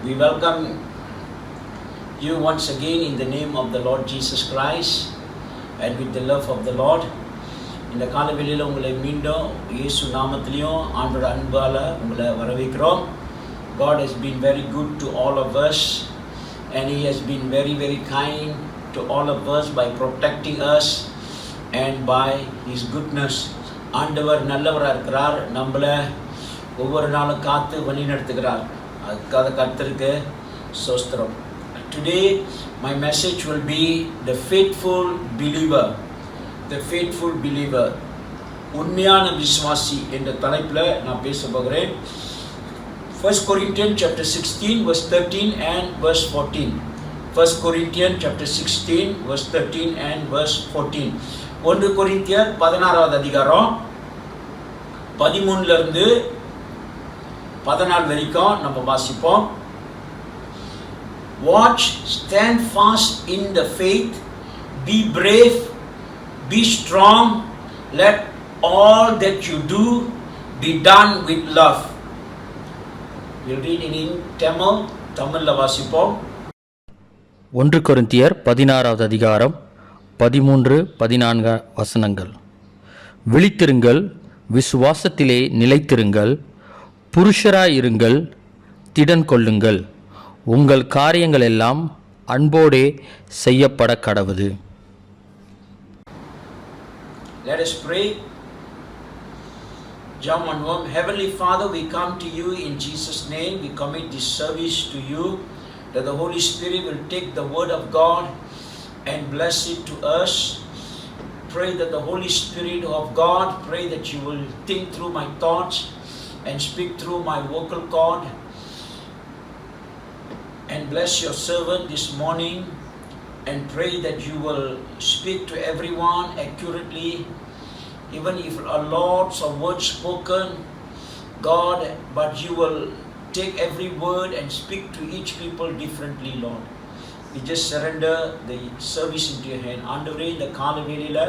We welcome you once again in the name of the Lord Jesus Christ and with the love of the Lord. இந்த காலவெளியில் உங்களை மீண்டும் இயேசு நாமத்திலையும் ஆண்டோட அன்பால் உங்களை வரவேற்கிறோம். God has been very good to all of us and He has been very, very kind to all of us by protecting us and by His goodness. ஆண்டவர் நல்லவராக இருக்கிறார், நம்மளை ஒவ்வொரு நாளும் காத்து வழி நடத்துகிறார். அதுக்காக கர்த்தருக்கு ஸ்தோத்திரம். Today my message will be the faithful believer. The faithful believer. உண்மையான விசுவாசி என்ற தலைப்பில் நான் பேச போகிறேன். 1 Corinthians chapter 16 verse 13 and verse 14. 1 Corinthians chapter 16 verse 13 and verse 14. 1 கொரிந்தியர் 16வது அதிகாரம் 13 இருந்து 14 வரைக்கும் நம்ம வாசிப்போம். Watch, stand fast in the faith, be brave, be strong, let all that you do be done with love. We'll read in Tamil, தமிழ்ல வாசிப்போம். 1 கொரிந்தியர் 16வது அதிகாரம் 13-14 வசனங்கள். விழித்திருங்கள், விசுவாசத்திலே நிலைத்திருங்கள், புருஷராயிருங்கள், திடன் கொள்ளுங்கள், உங்கள் காரியங்கள் எல்லாம் அன்போடே செய்யப்பட கடவுது. Let us pray. Jump on home. Heavenly Father, we come to you in Jesus' name. We commit this service to you, that the Holy Spirit will take the word of God and bless it to us. Pray that the Holy Spirit of God, pray that you will think through my thoughts and speak through my vocal cord, and bless your servant this morning, and pray that you will speak to everyone accurately, even if a lots of words spoken, God, but you will take every word and speak to each people differently, Lord. We just surrender the service into your hand. ஆண்டவரே, இந்த காலவேளையில்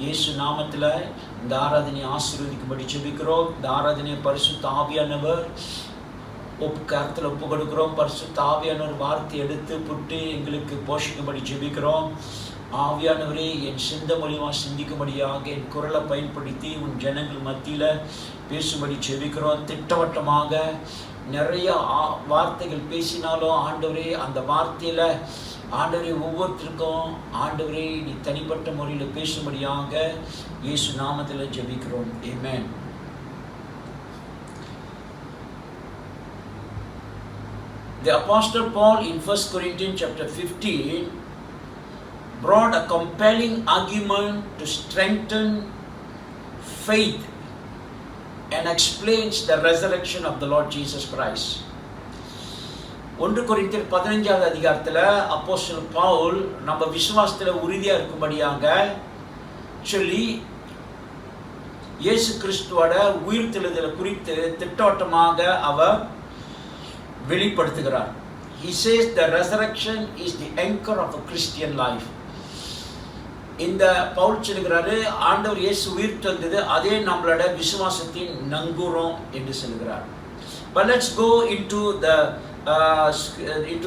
இயேசு நாமத்தில் இந்த ஆராதனை ஆசீர்வதிக்கும்படி ஜெபிக்கிறோம். இந்த ஆராதனை பரிசுத்த ஆவியானவர் கருத்தில் ஒப்பு கொடுக்கிறோம். பரிசுத்த ஆவியானவர் வார்த்தை எடுத்து புட்டு எங்களுக்கு போஷிக்கும்படி ஜெபிக்கிறோம். ஆவியானவரே, என் சிந்த மூலியமாக சிந்திக்கும்படியாக என் குரலை பயன்படுத்தி உன் ஜனங்கள் மத்தியில் பேசும்படி ஜெபிக்கிறோம். திட்டவட்டமாக நிறைய வார்த்தைகள் பேசினாலும் ஆண்டவரே, அந்த வார்த்தையில் ஆண்டவரே ஒவ்வொருத்தருக்கும் ஆண்டவரே நீ தனிப்பட்ட முறையில் பேசும்படியாக இயேசு நாமத்தில் ஜெபிக்கிறோம். ஆமென். The Apostle Paul in 1 Corinthians chapter 15 brought a compelling argument to strengthen faith and explains the resurrection of the Lord Jesus Christ. 1 கொரிந்தியர் 15வது அதிகாரத்தில் அப்போஸ்தலன் பவுல் நம்ம விசுவாசத்தில் உறுதியாக இருக்கும்படியாக சொல்லி இயேசு கிறிஸ்துவோட உயிர்த்தெழுதலை குறித்து திட்டவட்டமாக அவர் வெளிப்படுத்துகிறார். He says the resurrection is the anchor of a Christian life. இந்த பவுல் சொல்கிறாரு, ஆண்டவர் இயேசு உயிர்த்தெழுந்தது அதே நம்மளோட விசுவாசத்தின் நங்கூரம் என்று சொல்கிறார். But let's go into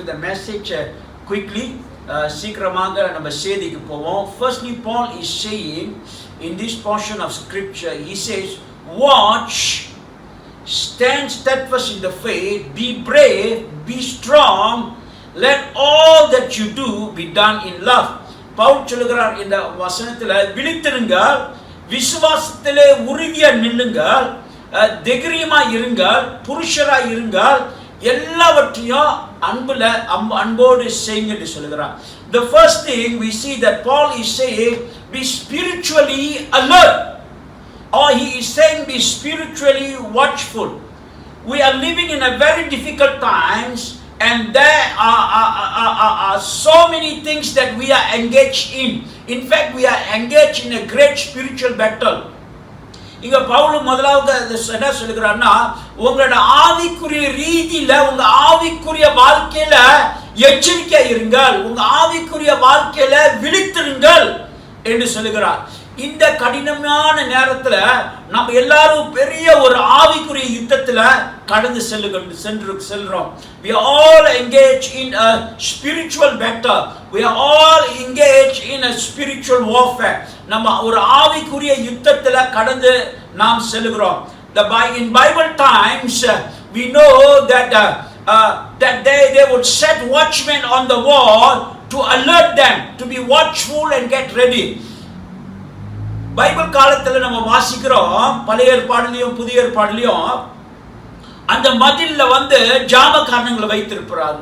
the message quickly. சீக்கிரமாக நம்ம செய்திக்கு போவோம். Firstly, Paul is saying in this portion of scripture, he says, watch, stand steadfast in the faith, be brave, be strong, let all that you do be done in love. Pavul சொல்லுகிறார் இந்த வசனத்தில், விழித்திருங்கள், விசுவாசத்திலே உறுதியா நில்லுங்கள், தைரியமாய் இருங்கள், புருஷராய் இருங்கள், எல்லாவற்றையும் அன்போடு செய்யுங்க என்று சொல்கிறார். The first thing we see that Paul is saying, be spiritually alert, or he is saying be spiritually watchful. We are living in a very difficult times, and there are so many things that we are engaged in. In fact, we are engaged in a great spiritual battle. இங்க பவுல் முதலாவது என்ன சொல்லுகிறார்னா, உங்களோட ஆவிக்குரிய ரீதியில உங்க ஆவிக்குரிய வாழ்க்கையில எச்சரிக்கை இருங்கள், உங்க ஆவிக்குரிய வாழ்க்கையில விழித்திருங்கள் என்று சொல்லுகிறார். இந்த கடினமான நேரத்துல நம்ம எல்லாரும் பெரிய ஒரு ஆவிக்குரிய யுத்தத்துல கடந்து செல்றோம். We are all engaged in a spiritual battle. We are all engaged in a spiritual warfare. நம்ம ஒரு ஆவிக்குரிய யுத்தத்துல கடந்து நாம் செல்கிறோம். In Bible times we know that they would set watchmen on the wall to alert them to be watchful and get ready. Bible காலத்துல நம்ம வாசிக்கிறோம், பழைய ஏற்பாடுலயும் புதிய ஏற்பாடுலயும் அந்த மதில்ல ஜாமக்காரங்களை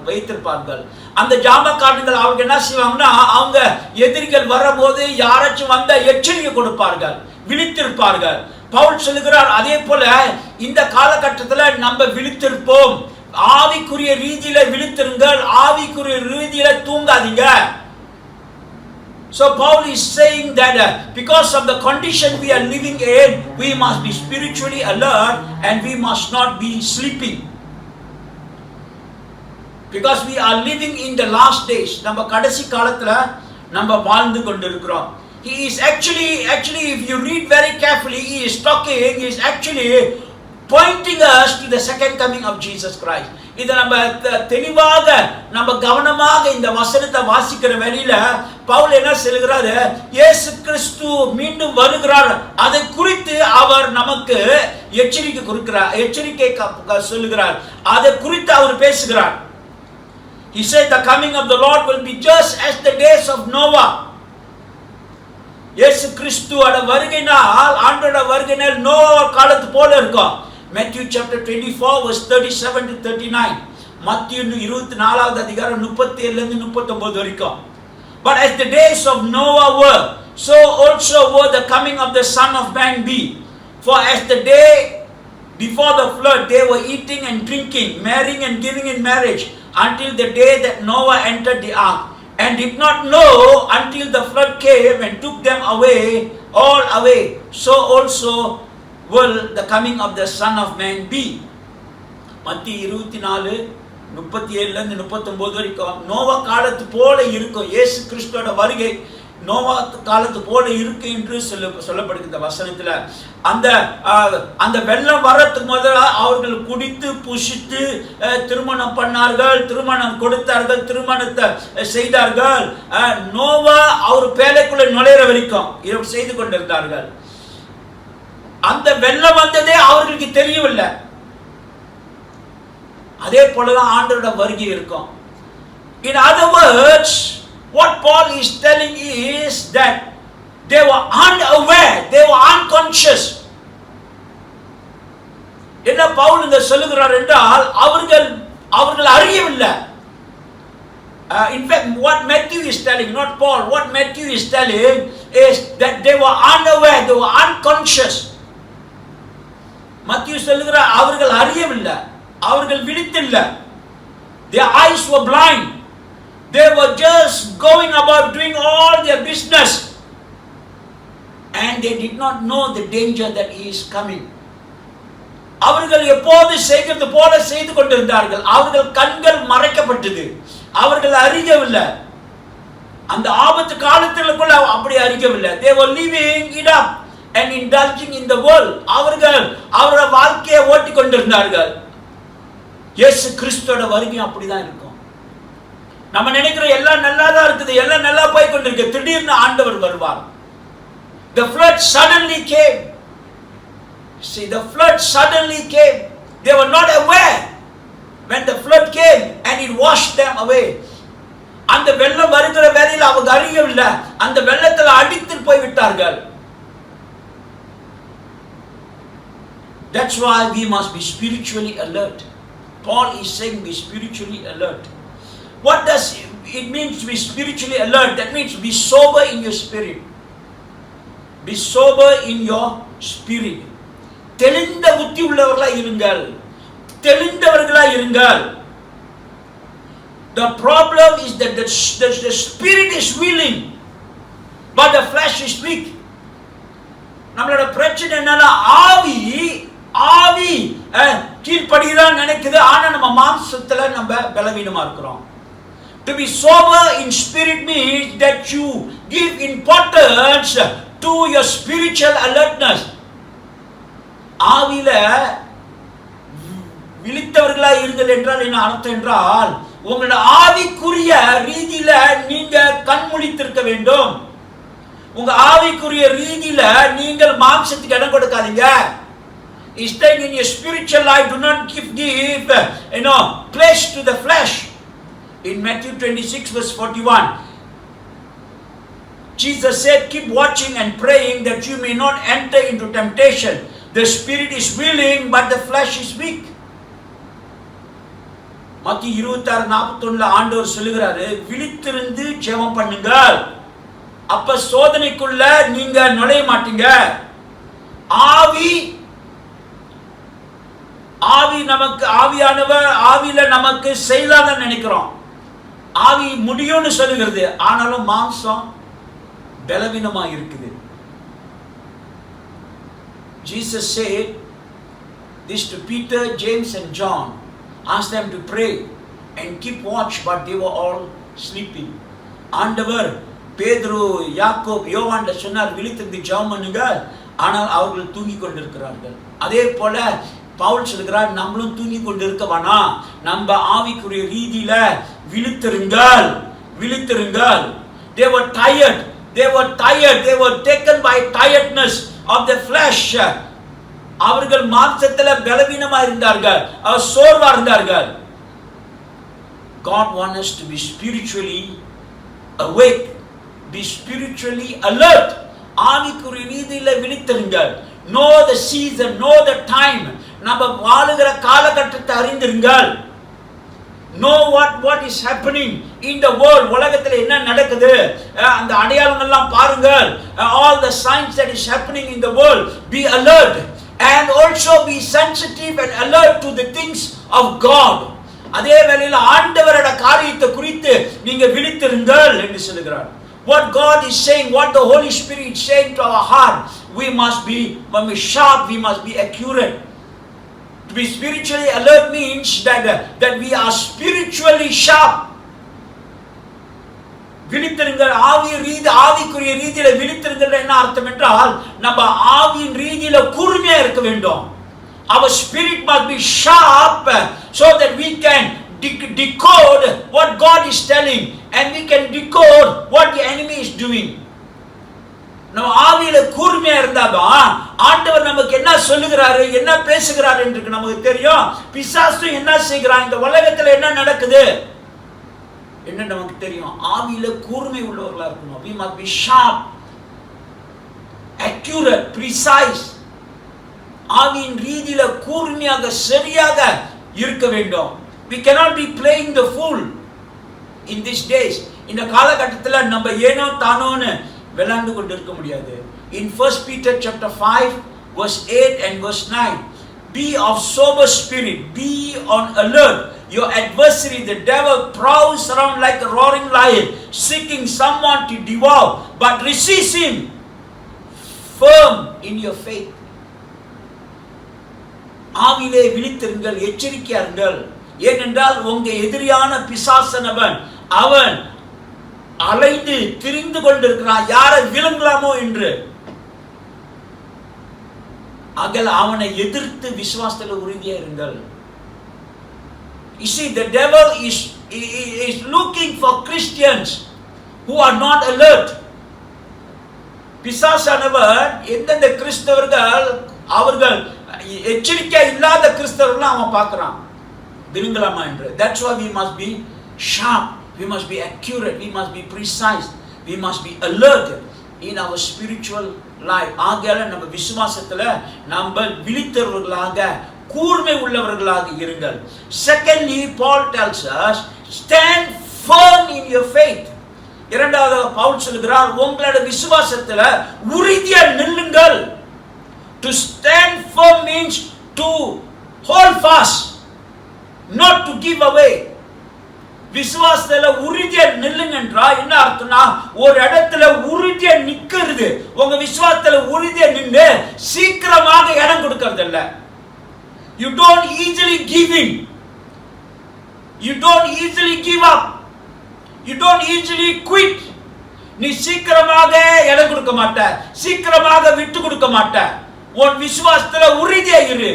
வைத்திருப்பார்கள். அந்த ஜாமக்காரங்கள் அவங்க என்ன செய்வாங்கன்னா, அவங்க எதிரிகள் வரும்போது யாராச்சும் வந்த எச்சரிக்கை கொடுப்பார்கள், விழித்திருப்பார்கள். பவுல் சொல்லுகிறார், அதே போல இந்த காலகட்டத்துல நம்ம விழித்திருப்போம், ஆவிக்குரிய ரீதியில விழித்திருங்கள், ஆவிக்குரிய ரீதியில தூங்காதீங்க. So Paul is saying that because of the condition we are living in, we must be spiritually alert and we must not be sleeping. Because we are living in the last days. நம்ம கடைசி காலத்துல நம்ம வாழ்ந்து கொண்டிருக்கிறோம். He is actually if you read very carefully, he is actually pointing us to the second coming of Jesus Christ. இத நம்ம தெளிவாக நம்ம கவனமாக இந்த வசனத்தை வாசிக்கிற வேளையில பவுல் என்ன சொல்கிறாரு, இயேசு கிறிஸ்து மீண்டும் வருகிறார், அதை குறித்து அவர் நமக்கு எச்சரிக்கை சொல்லுகிறார், அதை குறித்து அவர் பேசுகிறார். He said the coming of the Lord will be just as the days of Noah. இயேசு கிறிஸ்துவோட வருகையினால், ஆண்டோட வருகையினால் நோவா காலத்து போல இருக்கும். Matthew chapter 24 verse 37 to 39. மத்திய 24வது அதிகாரம் 37 ல இருந்து 39 வரைக்கும். But as the days of Noah were, so also will the coming of the Son of Man be. For as the day before the flood, they were eating and drinking, marrying and giving in marriage, until the day that Noah entered the ark, and did not know until the flood came and took them all away. So also will the coming of the Son of Man be. மத்திய 24 37 ல இருந்து 39 வரைக்கும் நோவா காலத்து போல இருக்கும். இயேசு கிறிஸ்துவோட வருகை நோவா காலத்து போல இருக்கு என்று சொல்லப்படுகிற வசனத்துல அந்த வெள்ளம் வரதுக்கு முதல்ல அவர்கள் குடித்து புசித்து திருமணம் பண்ணார்கள், திருமணம் கொடுத்தார்கள், திருமணத்தை செய்தார்கள். நோவா அவர் பேழைக்குள்ள நுழையிற வரைக்கும் இதை செய்து கொண்டிருந்தார்கள். அந்த வெள்ளம் வந்ததே அவர்களுக்கு தெரியவில்லை. அதே போலதான் ஆண்டவரோட வருகை இருக்கும். In other words, what Paul is telling is that they were unaware, they were unconscious. என்ன பவுல் இந்த சொல்லுகிறார் என்றால், அவர்கள் அறியவில்லை. In fact, what Matthew is telling, not Paul, what Matthew is telling is that they were unaware, they were unconscious. மத்திய சொல்லுகிறார், அவர்கள் அறியவில்லை, அவர்கள் விழித்தில்லை. Their eyes were blind. They were just going about doing all their business, and they did not know the danger that is coming. அவர்கள் எப்போது செய்கிறது போல செய்து கொண்டிருந்தார்கள். அவர்கள் கண்கள் மறைக்கப்பட்டது, அவர்கள் அறியவில்லை. அந்த ஆபத்து காலத்தில் கூட அப்படி அறியவில்லை. They were living it up and indulging in the world. அவரோட வாழ்க்கையை ஓட்டிக் கொண்டிருந்தார்கள். இயேசு கிறிஸ்துவோட வருகை அப்படிதான் இருக்கும். நம்ம நினைக்கிற எல்லாம் நல்லா தான் இருக்குது, எல்லாம் நல்லா போய் கொண்டிருக்கு, திடீர்னு ஆண்டவர் வருவார். The flood suddenly came. See, the flood suddenly came. They were not aware when the flood came and it washed them away. அந்த வெள்ளம் வருகிற வேளையில் அவங்க அறியவில்லை, அந்த வெள்ளத்தில் அடித்து போய் விட்டார்கள். That's why we must be spiritually alert. Paul is saying be spiritually alert. What does it mean to be spiritually alert? That means be sober in your spirit. Be sober in your spirit. தெளிந்த புத்தி உள்ளவர்களாய் இருங்கள், தெளிந்தவர்களாய் இருங்கள். The problem is that the spirit is willing, but the flesh is weak. நம்மளோட பிரச்சனை என்னன்னா ஆவி கீழ்ப்படிதான் நினைக்குது, ஆனா நம்ம மாம்சத்துல நம்ம பலவீனமா இருக்கிறோம். To be sober in spirit means that you give importance to your spiritual alertness. ஆவியில விழித்தவர்களாய் இருங்கள் என்றால் என்ன அர்த்தம் என்றால், உங்களோட ஆவிக்குரிய ரீதியில நீங்க கண்முழித்திருக்க வேண்டும். உங்க ஆவிக்குரிய ரீதியில நீங்கள் மாம்சத்துக்கு இடம் கொடுக்காதீங்க. Instead, in your spiritual life, do not give place to the flesh. In Matthew 26 verse 41, Jesus said, keep watching and praying that you may not enter into temptation. The spirit is willing, but the flesh is weak. மத்திய 26:41 ஆண்டவர் சொல்லுகிறாரு, விழித்திருந்து ஜெபம் பண்ணுங்கள், அப்ப சோதனைக்குள்ள நீங்க நுழைய மாட்டீங்க. ஆவி நமக்கு ஆவியானவர் ஆவியில நமக்கு செய்யலாத நினைக்கிறோம். ஆவி முடியும்னு சொல்லுகிறது, ஆனாலும் மாம்சம் பலவீனமா இருக்குது. Jesus said this to Peter, James and John. Asked them to pray and keep watch, but they were all sleeping. ஆண்டவர் பேதுரு, யாக்கோப், யோவான் சொன்னார், விழித்திருந்து ஜெபம் பண்ணுங்க, ஆனால் அவர்கள் தூங்கி கொண்டிருக்கிறார்கள். அதே போல பவுல் சொல்கிறார், நம்மளும் தூங்கி கொண்டிருக்க வேணாம், நம்ம ஆவிக்குரிய ரீதியில விழித்திருங்கள். They were tired. They were taken by tiredness of the flesh. அவர்கள் மாம்சத்துல பலவீனமா இருந்தார்கள், அவர் சோர்வா இருந்தார்கள். God wants us to be spiritually awake, be spiritually alert. ஆவிக்குரிய ரீதியில விழித்திருங்கள். Know the season, know the time. நம்ம வாழுகிற காலகட்டத்தை அறிந்திருங்கள். Know what is happening in the world. உலகத்துல என்ன நடக்குது, அந்த அடையாளங்கள் எல்லாம் பாருங்கள். All the signs that is happening in the world. Be alert and also be sensitive and alert to the things of God. அதே வேளையில் ஆண்டவரோட காரியத்தை குறித்து நீங்க விழித்திருங்கள் என்று சொல்கிறார். What God is saying, what the Holy Spirit is saying to our heart, we must be sharp, we must be accurate. To be spiritually alert means that we are spiritually sharp. விழித்திருங்கள், ஆவிக்குரிய ரீதியில விழித்திருங்கள் என்ன அர்த்தம் என்றால், நம்ம ஆவியின் ரீதியில கூர்மையா இருக்க வேண்டும். Our spirit must be sharp so that we can decode what God is telling and we can decode what the enemy is doing. நம்ம ஆவியில கூர்மையா இருந்தாதான் ஆண்டவர் நமக்கு என்ன சொல்லுகிறாரு, என்ன பேசுகிறாரு என்று நமக்கு தெரியும். பிசாசு என்ன செய்கிறான், இந்த உலகத்துல என்ன நடக்குது என்ன நமக்கு தெரியும். ஆவியில கூர்மை உள்ளவர்களா இருக்கணும். We must be sharp, accurate, precise. ஆவியின் ரீதியில கூர்மையாக சரியாக இருக்க வேண்டும். We cannot be playing the fool in these days. இந்த காலகட்டத்துல நம்ம ஏனோ தானோன்னு விளையாண்டு கொண்டு இருக்க முடியாது. In 1 Peter chapter 5 verse 8 and verse 9, be of sober spirit, be on alert. Your adversary, the devil, prowls around like a roaring lion, seeking someone to devour, but resist him firm in your faith. ஆவியிலே விழித்திருங்கள், எச்சரிக்கையா இருங்கள். ஏனென்றால் உங்க எதிரியான பிசாசனவன் அவன் அலைந்து திரிந்து கொண்டிருக்கிறான், யாரை விழுங்கலாமோ என்று. அவனை எதிர்த்து விசுவாசத்தில் உறுதியா இருங்கள். You see, the devil is looking for Christians who are not alert. பிசாசானவன் எந்தெந்த கிறிஸ்தவர்கள் அவர்கள் எச்சரிக்கை இல்லாத கிறிஸ்தவர்கள் அவன் பார்க்கிறான், விருங்கலாமா என்று. That's why we must be sharp, we must be accurate, we must be precise, we must be alert in our spiritual life. ஆகையால நம்ம விசுவாசத்துல நம்ம விழித்தவர்களாக கூர்மை உள்ளவர்களாக இருங்கள். Secondly, Paul tells us, stand firm in your faith. இரண்டாவது பவுல் சொல்கிறார், உங்களோட விசுவாசத்துல உறுதியா நில்லுங்கள். To stand firm means to hold fast, not to give away. விசுவாசத்துல உறுதியா நில்லுங்க என்றா என்ன அர்த்தம்னா, ஒரு இடத்துல உறுதியா நிக்கிறது. உங்க விசுவாசத்துல உறுதியா நின்னு சீக்கிரமாக இடம் கொடுக்கிறது இல்ல. You don't easily give in. You don't easily give up. You don't easily quit. நீ சீக்கிரமாக இடம் கொடுக்க மாட்ட, சீக்கிரமாக விட்டு கொடுக்க மாட்ட. உன் விசுவாசத்துல உறுதியா இரு.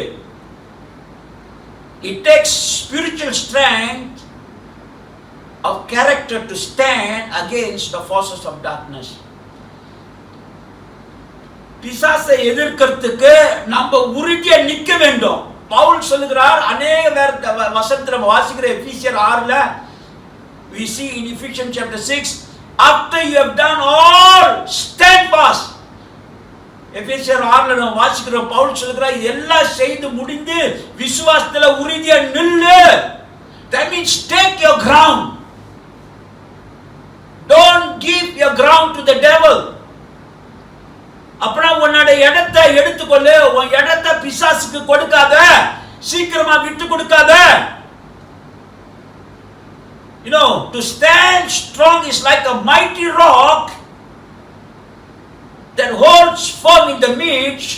It takes spiritual strength of character to stand against the forces of darkness. பிசாசை எதிர்க்கிறதுக்கு நம்ம உறுதியா நிக்க வேண்டும். பவுல் சொல்லுகிறார், அநேக வசனத்துல வாசிக்கிற எபேசியர் 6ல we see in Ephesians chapter 6, after you have done all, stand fast. எபேசியர் 6ல நம்ம வாசிக்கிற பவுல் சொல்லுகிறார், எல்லாம் செய்து முடிந்து விசுவாசத்துல உறுதியா நில்லு. That means take your ground. Don't give your ground to the devil. அப்பனா உன்னோட இடத்தை எடுத்துக்கொள்ளு, உன் இடத்தை பிசாசுக்கு கொடுக்காத, சீக்கிரமா விட்டு கொடுக்காத. You know, to stand strong is like a mighty rock that holds firm in the midst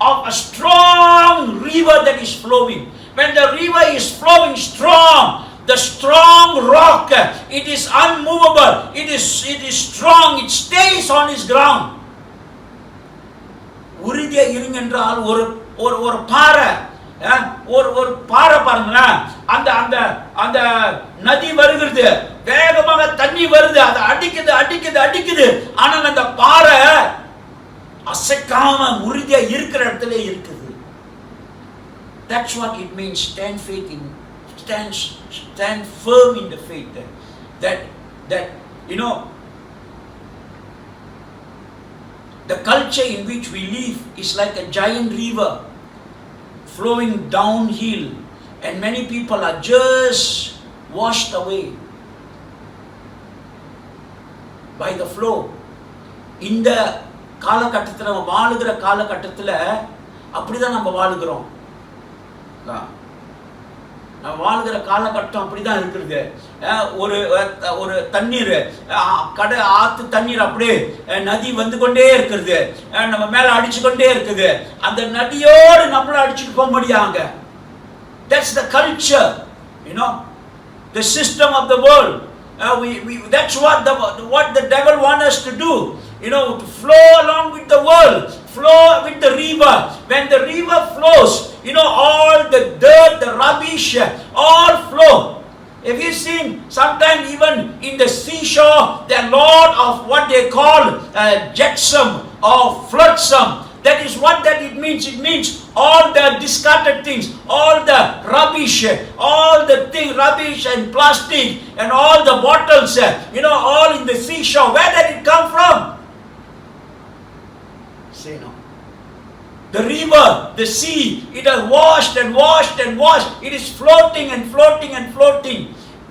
of a strong river that is flowing. When the river is flowing strong, the strong rock, it is unmovable, it is strong, it stays on its ground. உறுதியா இருங்க என்றால் ஒரு ஒரு பாறை, ஒரு பாறை பாருங்களேன், அந்த அந்த அந்த நதி வருகிறது, வேகமாக தண்ணி வருது, அது அடிக்குது அடிக்குது அடிக்குது, ஆனால் அந்த பாறை அசைக்காம உறுதியா இருக்கிற இடத்துல இருக்குது. That's what it means, stand firm in the faith. That you know, the culture in which we live is like a giant river flowing downhill, and many people are just washed away by the flow. இந்த காலகட்டத்தில் நம்ம வாழுகிற காலகட்டத்தில் அப்படிதான் நம்ம வாழுகிறோம். நம்ம வாழ்கிற காலகட்டம் அப்படிதான் இருக்கிறது. ஒரு தண்ணீர், ஆத்து தண்ணீர் அப்படியே நதி வந்து கொண்டே இருக்கிறது, நம்ம மேல அடிச்சு கொண்டே இருக்குது. அந்த நதியோடு நம்மளும் அடிச்சுட்டு போக முடியாங்க. That's the culture, you know, the system of the world. That's what the devil wants us to do. You know, to flow along with the world, flow with the river. When the river flows, you know, all the dirt, the rubbish, all flow. Have you seen sometimes even in the seashore, there are lot of what they call jetsam or flotsam. That is what that it means. It means all the discarded things, all the rubbish, all the rubbish and plastic and all the bottles, you know, all in the seashore. Where did it come from? Say no. The river, the sea, it has washed and washed and washed. It is floating and floating and floating.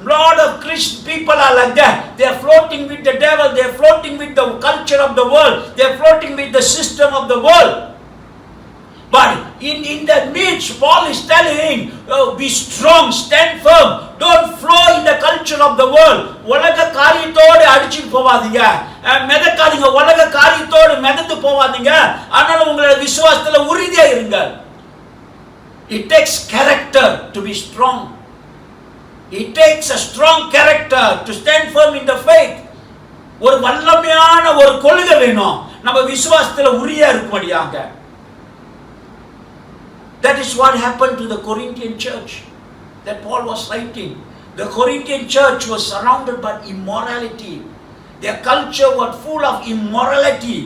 A lot of Christian people are like that. They are floating with the devil. They are floating with the culture of the world. They are floating with the system of the world. But in the midst, Paul is telling, be strong, stand firm. Don't flow in the culture of the world. உலக காரியத்தோடு அடிச்சுட்டு போவாதீங்க, மிதக்காதீங்க. உலக காரியத்தோடு மிதந்து போவாதீங்க. ஆனால் உங்களோட விசுவாசத்துல உறுதியா இருங்க. It takes character to be strong. It takes a strong character to stand firm in the faith. ஒரு வல்லமையான ஒரு கொள்கை வேணும் நம்ம விசுவாசத்துல உறுதியா இருக்கும்படியாக. That is what happened to the Corinthian church that Paul was writing. The Corinthian church was surrounded by immorality. Their culture was full of immorality.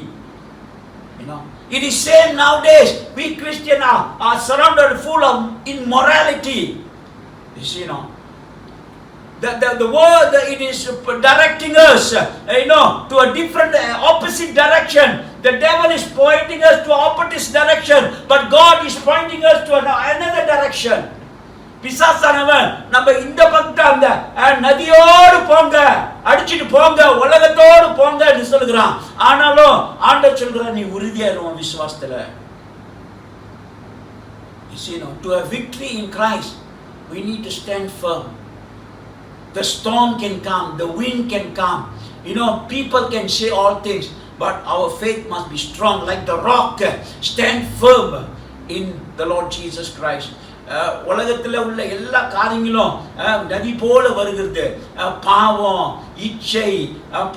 You know, it is same nowadays. We Christians are surrounded full of immorality. You see, you know, the word, it is directing us, to a different, opposite direction. The devil is pointing us to opposite direction, but God is pointing us to another direction. பிசாசானவன் நம்ம இந்த பக்கம் அந்த நதியோடு போங்க, அடிச்சுட்டு போங்க, உலகத்தோடு போங்க என்று சொல்லுகிறான். ஆனாலும் ஆண்டவர் சொல்கிறான், நீ உறுதியா இருவோம் விசுவாசத்துல. You see, to have victory in Christ, we need to stand firm. The storm can come, the wind can come, people can say all things, but our faith must be strong like the rock. Stand firm in the Lord Jesus Christ. உலகத்தில் உள்ள எல்லா காரியங்களும் நதி போல வருகிறது. பாவம், இச்சை,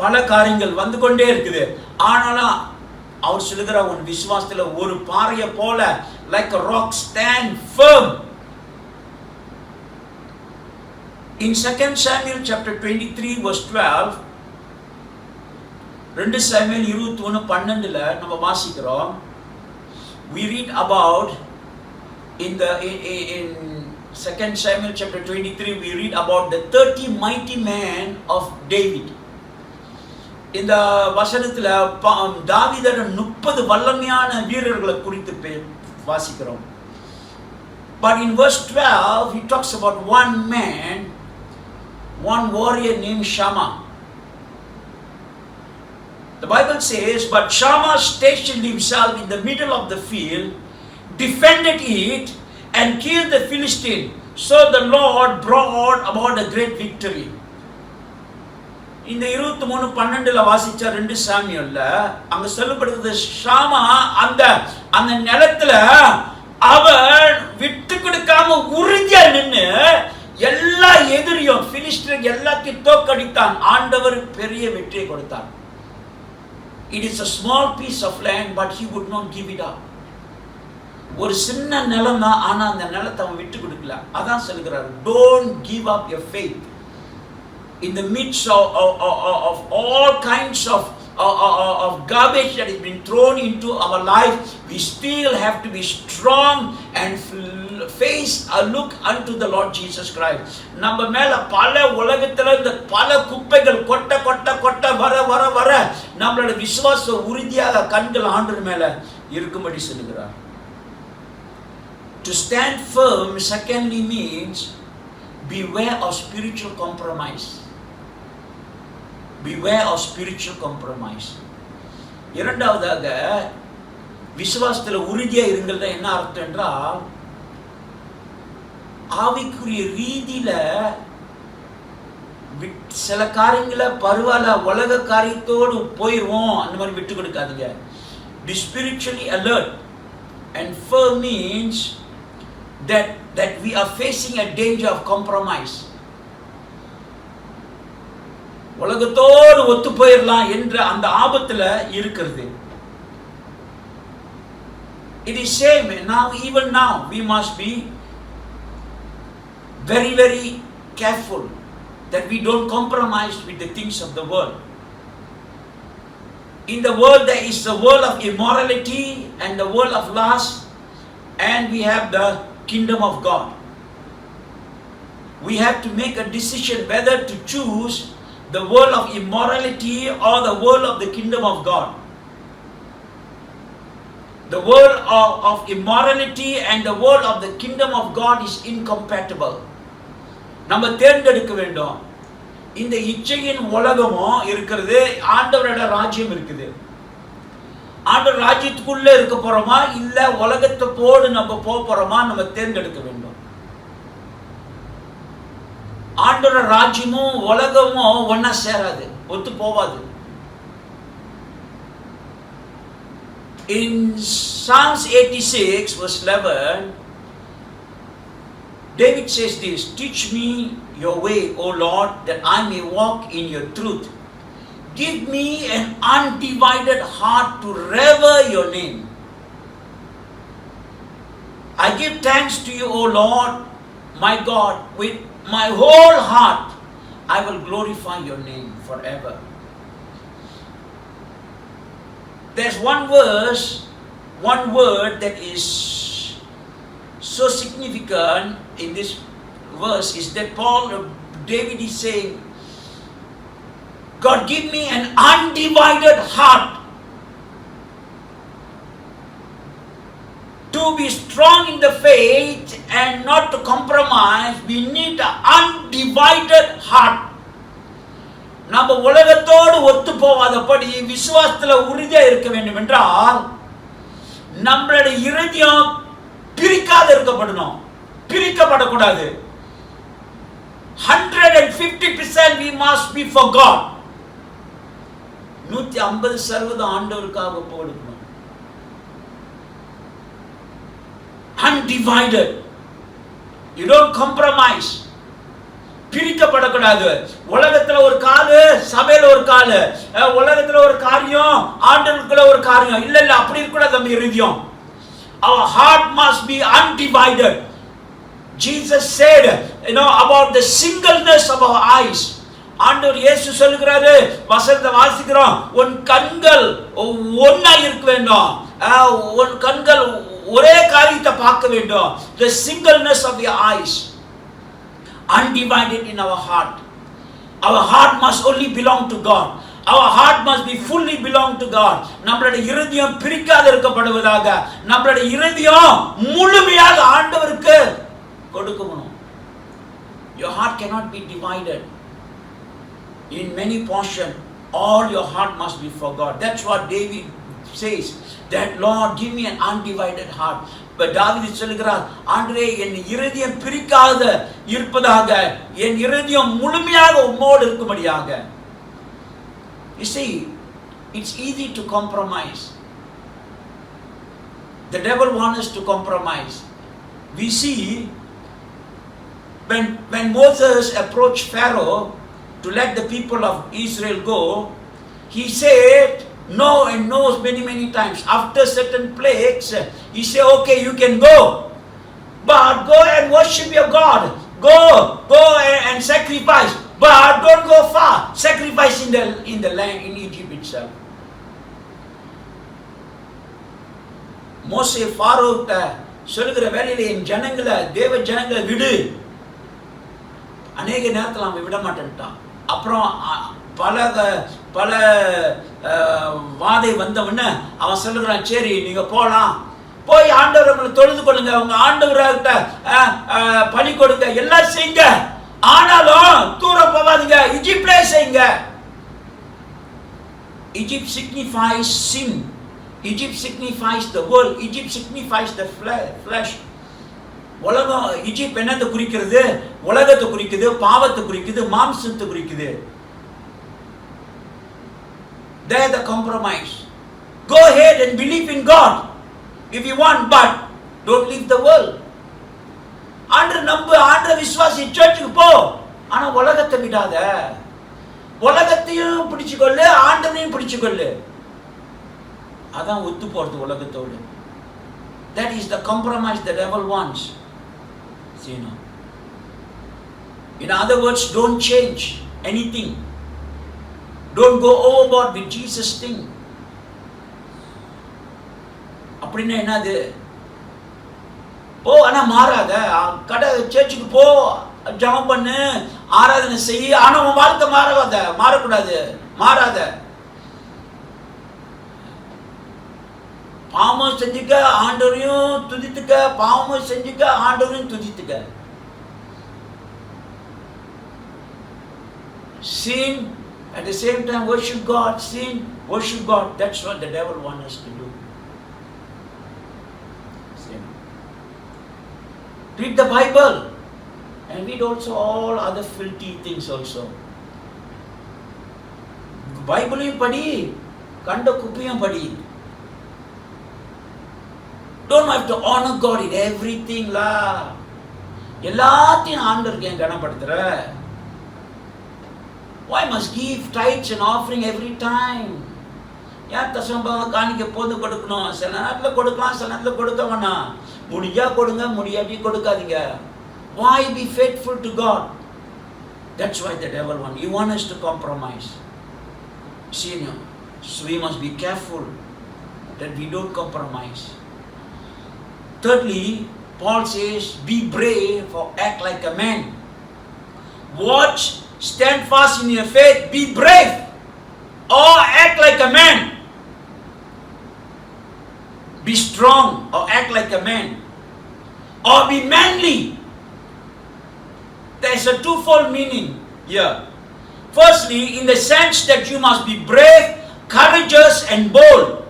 பல காரியங்கள் வந்து கொண்டே இருக்குது. ஆனாலும் அவர் சொல்லுகிற ஒரு விசுவாசத்துல ஒரு பாறையை போல, like a rock, stand firm. In 2 Samuel chapter 23 verse 12, 2 Samuel 21:12ல நம்ம வாசிக்கிறோம். We read about in 2 Samuel chapter 23, we read about the 30 mighty men of David. இந்த வசனத்துல தாவீதோட 30 வல்லமையான வீரர்களை குறித்து வாசிக்கிறோம். But in verse 12 he talks about one man, one warrior named Shammah. The Bible says, but Shammah stationed himself in the middle of the field, defended it, and killed the Philistine. So the Lord brought about a great victory. இந்த 23:12ல வாசிச்ச 2 சாமியல்ல அங்க சொல்லப்படுகிறது, ஷாமா அந்த நிலத்துல அவன் விட்டு கொடுக்காம உறுதியா நின்னு எல்லா எதிரியும் பிலிஸ்தீன் எல்லாத்தையும் தோற்கடித்தான். ஆண்டவர் பெரிய வெற்றியை கொடுத்தார். It is a small piece of land, but he would not give it up. ஒரு சின்ன நிலம் தான், ஆனா அந்த நிலத்தை அவன் விட்டு கொடுக்கல. அதான் சொல்கிறார், don't give up your faith. In the midst of all kinds of garbage that has been thrown into our life, we still have to be strong and face a look unto the Lord Jesus Christ. நம்ம மேல பல உலகத்துல இந்த பல குப்பைகள் கொட்ட கொட்ட கொட்ட வர வர வர நம்மளோட விசுவாச உறுதியாக கண்கள் ஆண்டவர் மேல இருக்கும்படி சொல்லுகிறார். To stand firm secondly means beware of spiritual compromise. Beware of spiritual compromise. இரண்டாவதாக விசுவாசத்துல உறுதியா இருங்கள்னா என்ன அர்த்தம் என்றால், ஆவிக்குரிய ரீதியில சில காரியங்களை பரவாயில்ல, உலக காரியத்தோடு போயிடுவோம், அந்த மாதிரி விட்டு கொடுக்காதீங்க. Be spiritually alert and firm means that we are facing a danger of compromise. உலகத்தோடு ஒத்து போயிடலாம் என்ற அந்த ஆபத்துல இருக்கிறது. It is same now, even now we must be very very careful that we don't compromise with the things of the world. In the world there is the world of immorality and the world of lust, and we have the kingdom of God. We have to make a decision whether to choose the world of immorality or the world of the kingdom of God. The world of immorality and the world of the kingdom of God is incompatible. நம்ம தேர்ந்தெடுக்க வேண்டும். இந்த இச்சையின் உலகமும் இருக்கிறது, ஆண்டவரோட ராஜ்யம் இருக்குது. ஆண்டவர் ராஜ்யத்துக்குள்ள இருக்க போறோமா இல்ல உலகத்தை போடு நம்ம போக போறோமா, நம்ம தேர்ந்தெடுக்க வேண்டும். ஆண்டவரோட ராஜ்யமும் உலகமும் ஒன்னா சேராது, ஒத்து போவாது. In Psalms 86 verse 11, David says this, teach me your way, O Lord, that I may walk in your truth. Give me an undivided heart to revere your name. I give thanks to you, O Lord, my God, with my whole heart. I will glorify your name forever. There's one verse, one word that is so significant in this verse is that David is saying, God, give me an undivided heart to be strong in the faith and not to compromise. We need an undivided heart. நம்ம உலகத்தோடு ஒத்து போவாதபடி விசுவாசத்துல உறுதியா இருக்க வேண்டும் என்றால் நம்மளுடைய இருதயம் பிரிக்கப்படக்கூடாது. 150% we must be for God. 150% ஆண்டவருக்காக போடுக்கணும். Undivided. You don't compromise. பிரிக்கப்படக்கூடாது. உலகத்துல ஒரு காலு, சபையில ஒரு காலு, உலகத்துல ஒரு காரியம், ஆண்டவருக்குள்ள ஒரு காரியம். இல்ல அப்படி இருக்கக்கூடாது நம்ம இருதயம். Our heart must be undivided. Jesus said, about the singleness of our eyes. ஆண்டவர் இயேசு சொல்லுகிறாரு, வசனத்தை வாசிக்கிறோம், உன் கண்கள் ஒண்ணா இருக்க வேண்டும், உன் கண்கள் ஒரே காரியத்தை பார்க்க வேண்டும். The singleness of your eyes, undivided in our heart. Our heart must only belong to God. Our heart must be fully belong to God. நம்மளுடைய இருதயம் பிரிக்காது இருக்கப்படுவதாக, நம்மளுடைய இருதயம் முழுமையாக ஆண்டவருக்கு கொடுக்கணும். Your heart cannot be divided in many portions. All your heart must be for God. That's what David says, that Lord, give me an undivided heart. But தாவீது சொல்கிறார், ஆண்டவரே என் இருதயம் பிரிக்காத இருப்பதாக, என் இருதயம் முழுமையாக உம்மோடு இருக்கும்படியாக. You see, it's easy to compromise. The devil wants us to compromise. We see when Moses approached Pharaoh to let the people of Israel go, he said no and no many times. After certain plagues, he said, okay, you can go, but go and worship your God. Go and sacrifice, but don't go far. Sacrifice in the land, in Egypt itself. மோசே ஃபாரோட்ட சொல்லுகிற வேலையில என் ஜனங்களை, தேவ ஜனங்களை விடு. அநேக நேரத்தில் அவன் விட மாட்டேன்ட்டான். அப்புறம் பல வாதை வந்தவொடனே அவன் சொல்லுகிறான், சரி நீங்க போலாம், போய் ஆண்டவரை தொழுது கொள்ளுங்க, உங்க ஆண்டவர்கிட்ட பணி கொடுங்க, எல்லாம் செய்யுங்க, ஆனாலும் தூரம் போவாதீங்க, இஜிப்ட்லே செய்யுங்க. Egypt signifies sin. Egypt signifies the world. Egypt signifies the flesh. உலகம், இஜிப்ட் என்னத்தை குறிக்கிறது? உலகத்தை குறிக்குது, பாவத்தை குறிக்குது, மாம்சத்தை குறிக்குது. There the compromise. Go ahead and believe in God if you want, but don't leave the world. ஆண்டவரை விசுவாசி, சர்ச்சுக்கு போ, ஆனா உலகத்தை விடாத. உலகத்தையும் பிடிச்சுக்கொள்ளு, ஆண்டவனையும் பிடிச்சுக்கொள்ளு. அதான் ஒத்து போறது உலகத்தோடு. That is the compromise the devil wants. See, in other words, don't change anything. Don't go overboard with Jesus thing. அப்படின்னா என்னது? போ, ஆனா மாறாத. சர்ச்சுக்கு போ, ஜெபம் பண்ணு, ஆராதனை செய், ஆனா உன் வாழ்க்கை மாறக்கூடாது, மாறாத. பாவமும் செஞ்சுக்க, ஆண்டவரையும் துதித்துக்க, பாவமும் செஞ்சுக்க, ஆண்டவரையும் துதித்துக்க. Sin, at the same time worship God. Sin, worship God. That's what the devil wants us to do. Sin. Read the Bible and read also all other filthy things also. பைபிளையும் படி, கண்ட குப்பையும் படி. Don't have to honor God in everything la. எல்லாத்தையும் ஆண்டவருக்கு ஏன் கனப்படுத்துற? Why must give tithes and offering every time? ஏன் தசமபாகம் காணிக்க போது கொடுக்கணும்? சில நேரத்தில் கொடுக்கலாம், சில நேரத்தில் கொடுக்க வேணாம். முடிஞ்சா கொடுங்க, முடியாட்டி கொடுக்காதீங்க. Why be faithful to God? That's why the devil wants. He wants us to compromise. See, so we must be careful that we don't compromise. Thirdly, Paul says, be brave or act like a man. watch, stand fast in your faith, be brave, or act like a man. Be strong or act like a man, or be manly. There is a twofold meaning here. Firstly, in the sense that you must be brave, courageous and bold.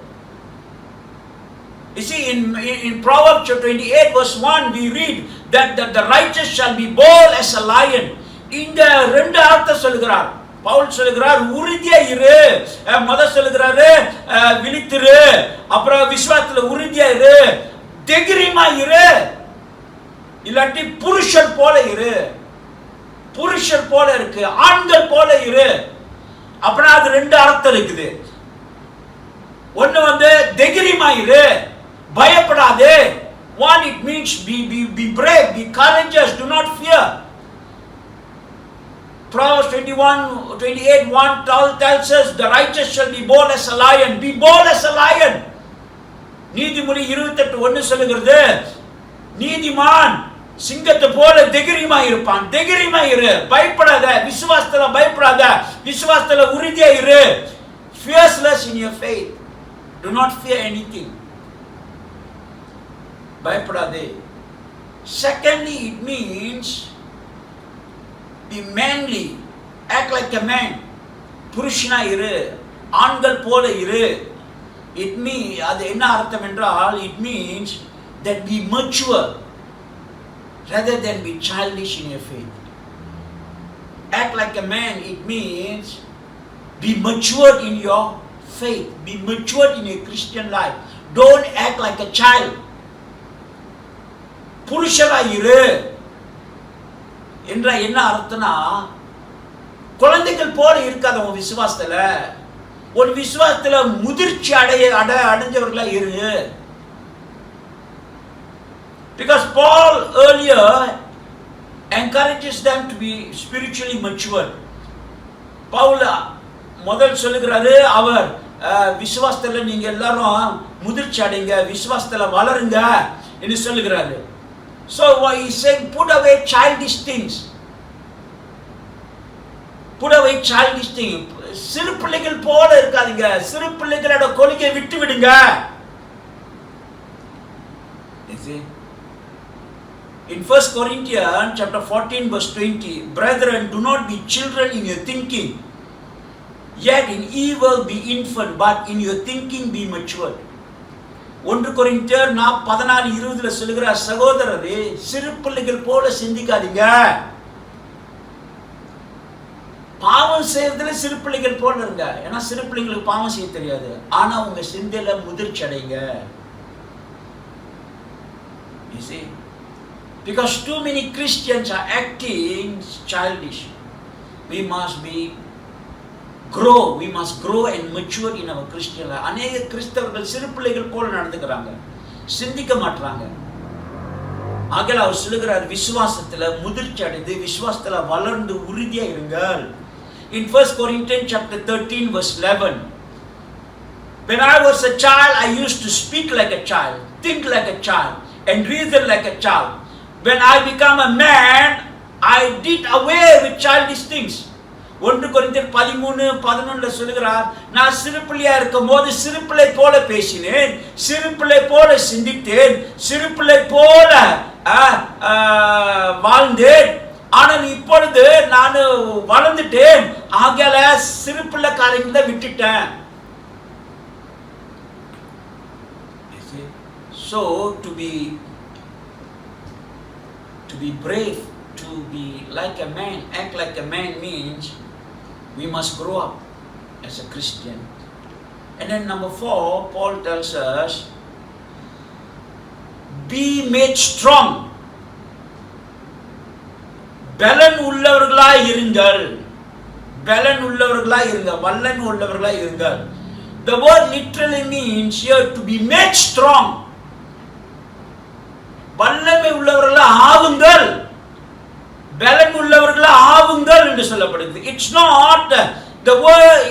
You see, in Proverbs chapter 28 verse 1, we read that the righteous shall be bold as a lion. இந்த ரெண்டு அர்த்தம் சொல்லுகிறார். பவுல் சொல்லுகிறார், உறுதியா இரு. சொல்லுகிறாரு, விழித்திரு. அப்புறம் விசுவாசத்துல உறுதியா இரு, தைரியமா இரு. இல்லாட்டி புருஷர் போல இரு. புருஷர் போல இருக்கு, ஆண்கள் போல இரு. அப்புறம் அது ரெண்டு அர்த்தம் இருக்குது. ஒன்னு தைரியமா இரு, பயப்படாதே. One, it means be brave, be courageous, do not fear. Proverbs 28:1 tells us the righteous shall be bold as a lion. Be bold as a lion. நீதிமொழி 28:1 சொல்லுகிறது, நீதிமான் சிங்கத்தை போல தைரியமா இருப்பான். தைரியமா இரு, பயப்படாத, விசுவாசத்துல பயப்படாத, விசுவாசத்துல உறுதியா இரு. Fearless in your faith. Do not fear anything. பயப்படாதே. Secondly, it means be manly, act like a man. புருஷனா இரு, ஆண்கள் போல இரு. அது என்ன அர்த்தம் என்றால், it means that be mature rather than be childish in your faith. Act like a man, it means be matured in your faith, be matured in your Christian life. Don't act like a child. புருஷனா இரு என்ற என்ன அர்த்தம்னா, குழந்தைகள் போல இருக்காத உன் விசுவாசத்துல. ஒரு விசுவாசத்துல முதிர்ச்சி அடைஞ்சவர்களா இரு. Because Paul earlier encourages them to be spiritually mature. Pavul முதல் சொல்லுகிறாரு, அவர் விசுவாசத்துல நீங்க எல்லாரும் முதிர்ச்சி அடைங்க, விசுவாசத்துல வளருங்க என்று சொல்லுகிறாரு. So what he saying, put away childish things. Put away childish things. சிறு பிள்ளைகள் போல இருக்காதீங்க. சிறு பிள்ளைகளோட கொள்கையை விட்டு விடுங்க. In 1 Corinthians chapter 14 verse 20, brethren, do not be children in your thinking, yet in evil be infant, but in your thinking be matured. 1 கொரிந்தியர் 14:20 சொல்லுகிற, சகோதரரே, சிறு பிள்ளைகள் போல சிந்திக்காதீங்க. பாவம் செய்யறதுல சிறு பிள்ளைகள் போல இருங்க. ஏன்னா சிறு பிள்ளைங்களுக்கு பாவம் செய்ய தெரியாது. ஆனா உங்க சிந்தையில முதிர்ச்சி அடைங்க. You see? Because too many Christians are acting childish. We must grow and mature in our Christian life. அநேக கிறிஸ்தவர்கள் சிறு பிள்ளைகள் போல நடந்துக்கிறாங்க, சிந்திக்க மாட்டாங்க. ஆகவே அவர் சொல்லுகிறார், விசுவாசத்துல முதிர்ச்சி அடைந்து விசுவாசத்துல வளர்ந்து உறுதியா இருங்கள். In 1 Corinthians chapter 13 verse 11, when I was a child, I used to speak like a child, think like a child, and reason like a child. When I become a man, I did away with childish things. 1 கொரிந்தியர் 13:11 சொல்லுகிறார், நான் சிறு பிள்ளையா இருக்கும் போது சிறு பிள்ளை போல பேசினேன், சிறு பிள்ளை போல சிந்தித்தேன், சிறு பிள்ளை போல வாழ்ந்தேன். ஆனால் இப்பொழுது நான் வளர்ந்துட்டேன், ஆகையால சிறு பிள்ளை காரியங்களை விட்டுட்டேன். So to be brave, to be like a man, act like a man means we must grow up as a Christian. And then number 4, Paul tells us, be made strong. பலன் உள்ளவர்களாய் இருங்கள். பலன் உள்ளவர்களாய் இருங்க, வல்லமை உள்ளவர்களாய் இருங்கள். The word literally means here to be made strong. வல்லமை உள்ளவர்களாய் ஆவுங்கள், பலன் உள்ளவர்களாய் ஆவுங்கள் என்று சொல்லப்படுகிறது. It's not the word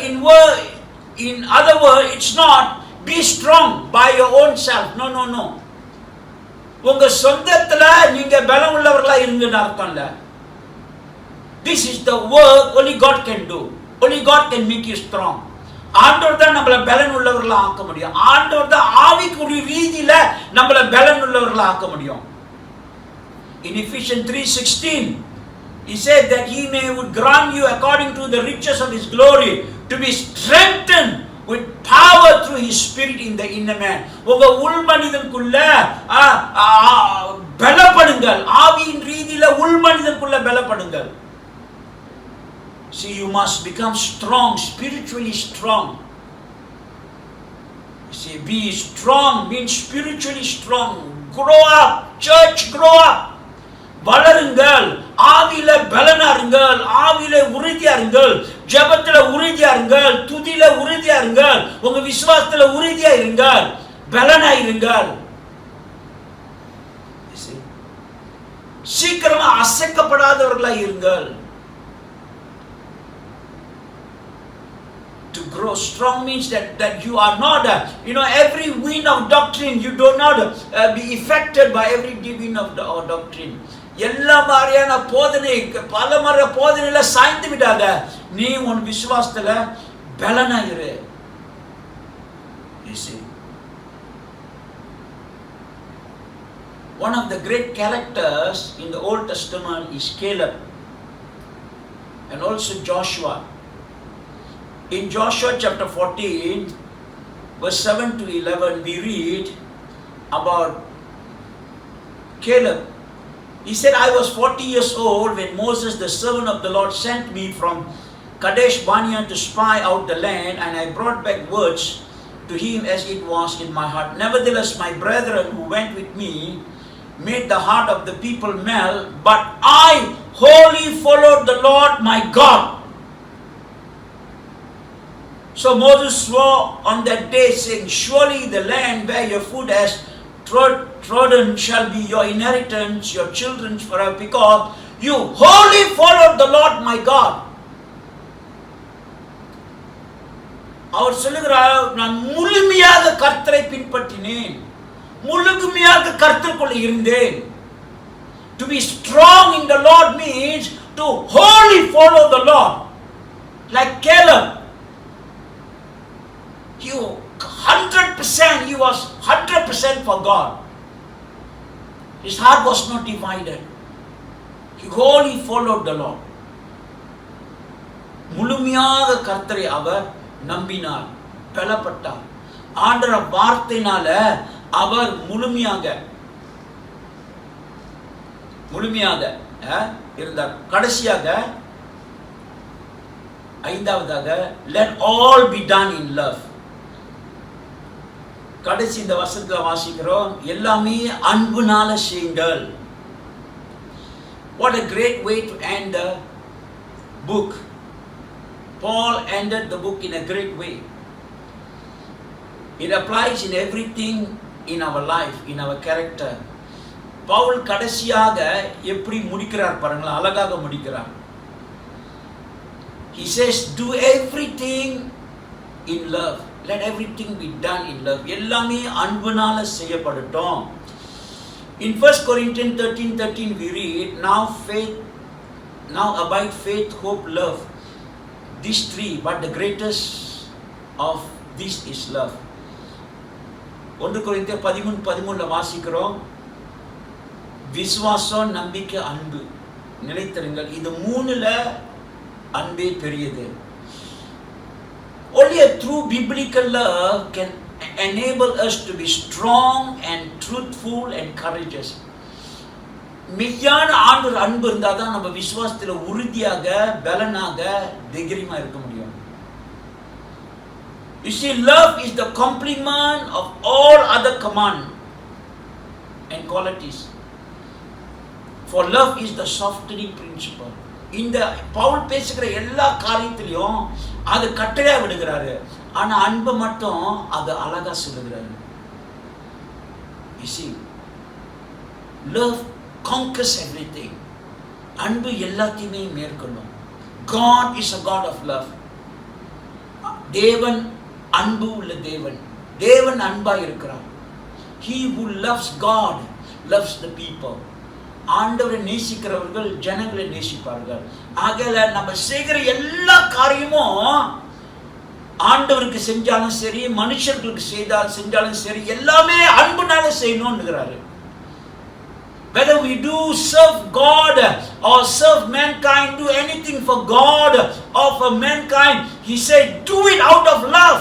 in other word, it's not be strong by your own self. No. உங்க சொந்தத்துல நீங்க பலம் உள்ளவர்களாய் இருங்கன்னு அர்த்தம் இல்ல. This is the work only God can do. Only God can make you strong. ஆண்டவர் தான் நம்மள பலன் உள்ளவர்களா ஆக்க முடியும். ஆண்டவர் தான் ஆவிக்குரிய ரீதியில நம்மள பலன் உள்ளவர்களா ஆக்க முடியும். In Ephesians 3:16 he said that he would grant you according to the riches of his glory to be strengthened with power through his spirit in the inner man. உங்க உள் மனிதனுக்குள்ள பலப்படுங்கள். ஆவியின் ரீதியில உள் மனிதனுக்குள்ள பலப்படுங்கள். See, you must become strong, spiritually strong. See, be strong means spiritually strong. Grow up, church, grow up. வளருங்கள், ஆவியில பலனா இருங்கள், ஆவியில உறுதியா இருங்கள், ஜெபத்துல உறுதியா இருங்கள், துதியில உறுதியா இருங்கள், உங்க விசுவாசத்துல உறுதியா இருங்கள், பலனா இருங்கள். சீக்கிரமா அசைக்கப்படாதவர்களா இருங்கள். To grow strong means that you are not, every wind of doctrine, you do not be affected by every wind of doctrine. எல்லா மாதிரியான போதனை, பல மாதிரி போதனையில சாய்ந்து விடாத. நீ உன் விசுவாசத்துல பலனா இரு. You see, one of the great characters in the Old Testament is Caleb and also Joshua. In Joshua chapter 14, verse 7 to 11, we read about Caleb. He said, I was 40 years old when Moses, the servant of the Lord, sent me from Kadesh Barnea to spy out the land, and I brought back words to him as it was in my heart. Nevertheless, my brethren who went with me made the heart of the people melt, but I wholly followed the Lord my God. So Moses swore on that day, saying, surely the land where your foot has trodden shall be your inheritance, your children's forever, because you wholly followed the Lord my God. அவர் சொல்லுகிறார், நான் முழுமையாக கர்த்தரை பின்பற்றினேன், முழுமையாக கர்த்தருக்குள்ள இருந்தேன். To be strong in the Lord means to wholly follow the Lord. Like Caleb, he 100%, he was 100% for God. His heart was not divided. He wholly followed the Lord. முழுமையாக கர்த்தரை அவர் நம்பினார், பலப்பட்டார். ஆண்டவர் வார்த்தையினால அவர் முழுமையாக இருந்தார். கடைசியாக ஐந்தாவதாக, let all be done in love. கடைசி இந்த வசனத்துல வாசிக்கிறோம், எல்லாமே அன்புனால செய்யுங்கள். What a great way to end the book. Paul ended the book in a great way. It applies in everything in our life, in our character. Pavul கடைசியாக எப்படி முடிக்கிறார் பாருங்களா, அழகாக முடிக்கிறார். He says, do everything in love. Let everything be done in love. எல்லாமே அன்புனால செய்யப்படட்டும். In 1 Corinthians 13:13 we read, now abide faith, hope, love. These three, but the greatest of this is love. 1 Corinthians 13:13 வாசிக்கிறோம், விசுவாசம், நம்பிக்கை, அன்பு நிலைத்திருங்கள். இது மூணுல அன்பே பெரியது. Only a true biblical love can enable us to be strong and truthful and courageous. மெய்யான ஆண்டவர் அன்பு இருந்தால் தான் நம்ம விசுவாசத்தில் உறுதியாக, பலனாக, தைரியமாக இருக்க முடியும். You see, love is the complement of all other command and qualities. For love is the softening principle. இந்த பவுல் பேசுகிற எல்லா காரியத்திலையும் அது கட்டளையா விடுகிறாரு, ஆனா அன்பு மட்டும் அது அழகா சொல்லுகிறாரு. You see, love conquers everything. அன்பு எல்லாத்தையுமே மேற்கொள்ளும். God is a God of love. தேவன் அன்பு உள்ள தேவன். தேவன் அன்பா இருக்கிறார். He who loves God loves the people. ஆண்டவரை நேசிக்கிறவர்கள் ஜனங்களை நேசிப்பார்கள். ஆகையால நம்ம செய்கிற எல்லா காரியமும் ஆண்டவருக்கு செஞ்சாலும் சரி, மனுஷர்களுக்கு செஞ்சாலும் சரி, எல்லாமே அன்புனால செய்யணும்னுகிறாரு. Whether we do serve God or serve mankind, do anything for God or for mankind, he said, do it out of love.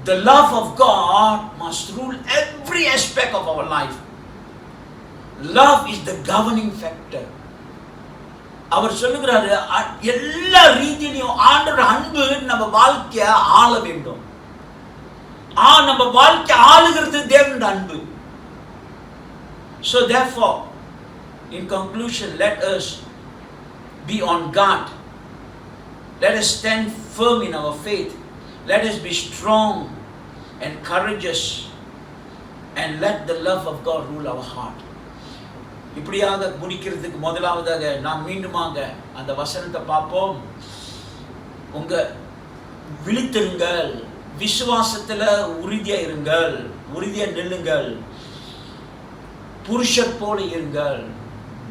The love of God must rule every aspect of our life. Love is the governing factor. அவர் சொல்லுகிறாரு, எல்லா ரீதியிலும் ஆண்டவருடைய அன்பு நம்ம வாழ்க்கைய ஆள வேண்டும். நம்ம வாழ்க்கை ஆளுகிறது தேவனுடைய அன்பு. So therefore, in conclusion, let us be on guard. Let us stand firm in our faith. Let us be strong and courageous, and let the love of God rule our heart. இப்படியாக முடிக்கிறதுக்கு முதலாவதாக நாம் மீண்டுமாக அந்த வசனத்தை பார்ப்போம். உங்க விழித்திருங்கள், விசுவாசத்துல உறுதியா இருங்கள், உறுதியா நில்லுங்கள், புருஷர் போல இருங்கள்,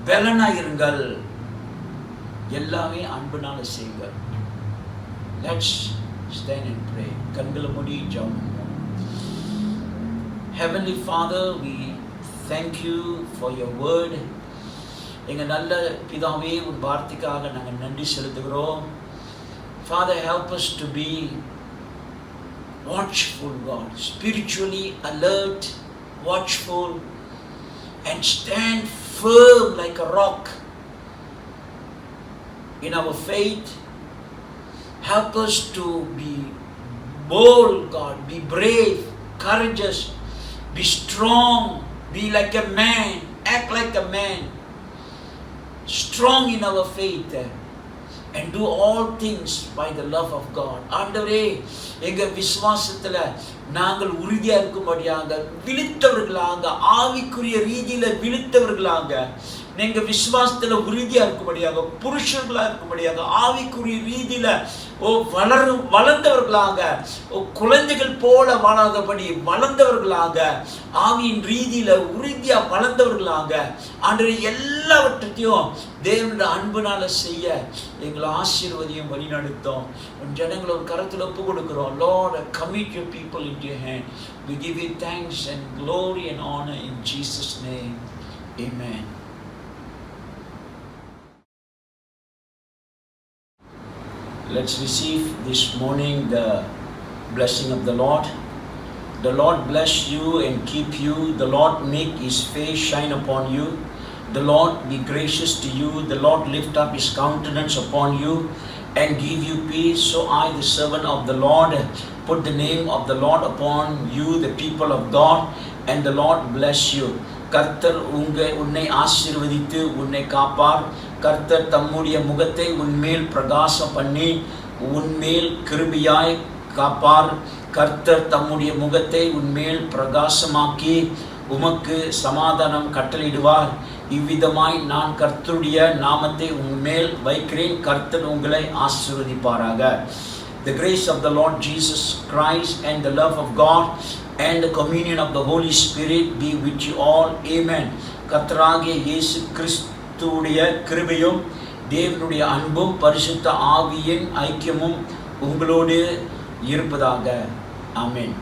பலனா இருங்கள், எல்லாமே அன்புனால செய்யுங்கள். Let's stand and pray. கண்களை மூடி ஜெபம் பண்ணுவோம். Heavenly Father, we thank you for your word. எங்க நல்ல பிதாவே, உன் வார்த்தைக்காக நாங்கள் நன்றி செலுத்துகிறோம். Father, help us to be watchful, God, spiritually alert, watchful, and stand firm like a rock in our faith. Help us to be bold, God, be brave, courageous, be strong, be like a man, act like a man, strong in our faith, and do all things by the love of God. ஆண்டவரே, எங்க விசுவாசத்துல நாங்கள் உறுதியா இருக்கும்படியாக, விழித்தவர்களாக, ஆவிக்குரிய ரீதியில விழித்தவர்களாக, நீங்க விசுவாசத்துல உறுதியா இருக்கும்படியாக, புருஷர்களா இருக்கும்படியாக, ஆவிக்குரிய ரீதியில வளர்ந்தவர்களாக, குழந்தைகள் போல வாழாதபடி வளர்ந்தவர்களாக, ஆவியின் ரீதியில உறுதியா வளர்ந்தவர்களாக, ஆண்டவரே எல்லாவற்றையும் தேவனுடைய அன்புனால செய்ய எங்களை ஆசீர்வதியும் வழிநடத்தும். உன் ஜனங்களை ஒரு கரத்தில் ஒப்பு கொடுக்கிறோம். Lord, commit your people into your hand. We give you thanks and glory and honor in Jesus' name. Amen. Let's receive this morning the blessing of the Lord. The Lord bless you and keep you. The Lord make his face shine upon you. The Lord be gracious to you. The Lord lift up his countenance upon you and give you peace. So I, the servant of the Lord, put the name of the Lord upon you, the people of God, and the Lord bless you. கர்த்தர் உன்னை ஆசீர்வதித்து உன்னை காப்பார். கர்த்தர் தம்முடைய முகத்தை உன்மேல் பிரகாசம் பண்ணி உன்மேல் கிருபையாய் காப்பார். கர்த்தர் தம்முடைய முகத்தை உன்மேல் பிரகாசமாக்கி உமக்கு சமாதானம் கட்டளையிடுவார். இவ்விதமாய் நான் கர்த்தருடைய நாமத்தை உன்மேல் வைக்கிறேன். கர்த்தர் உங்களை ஆசீர்வதிப்பாராக. The grace of the Lord Jesus Christ and the love of God and the communion of the Holy Spirit be with you all. Amen. கர்த்தராகிய இயேசு கிறிஸ்துவுடைய கிருபையும் தேவனுடைய அன்பும் பரிசுத்த ஆவியின் ஐக்கியமும் உங்களோடு இருப்பதாக. ஆமென்.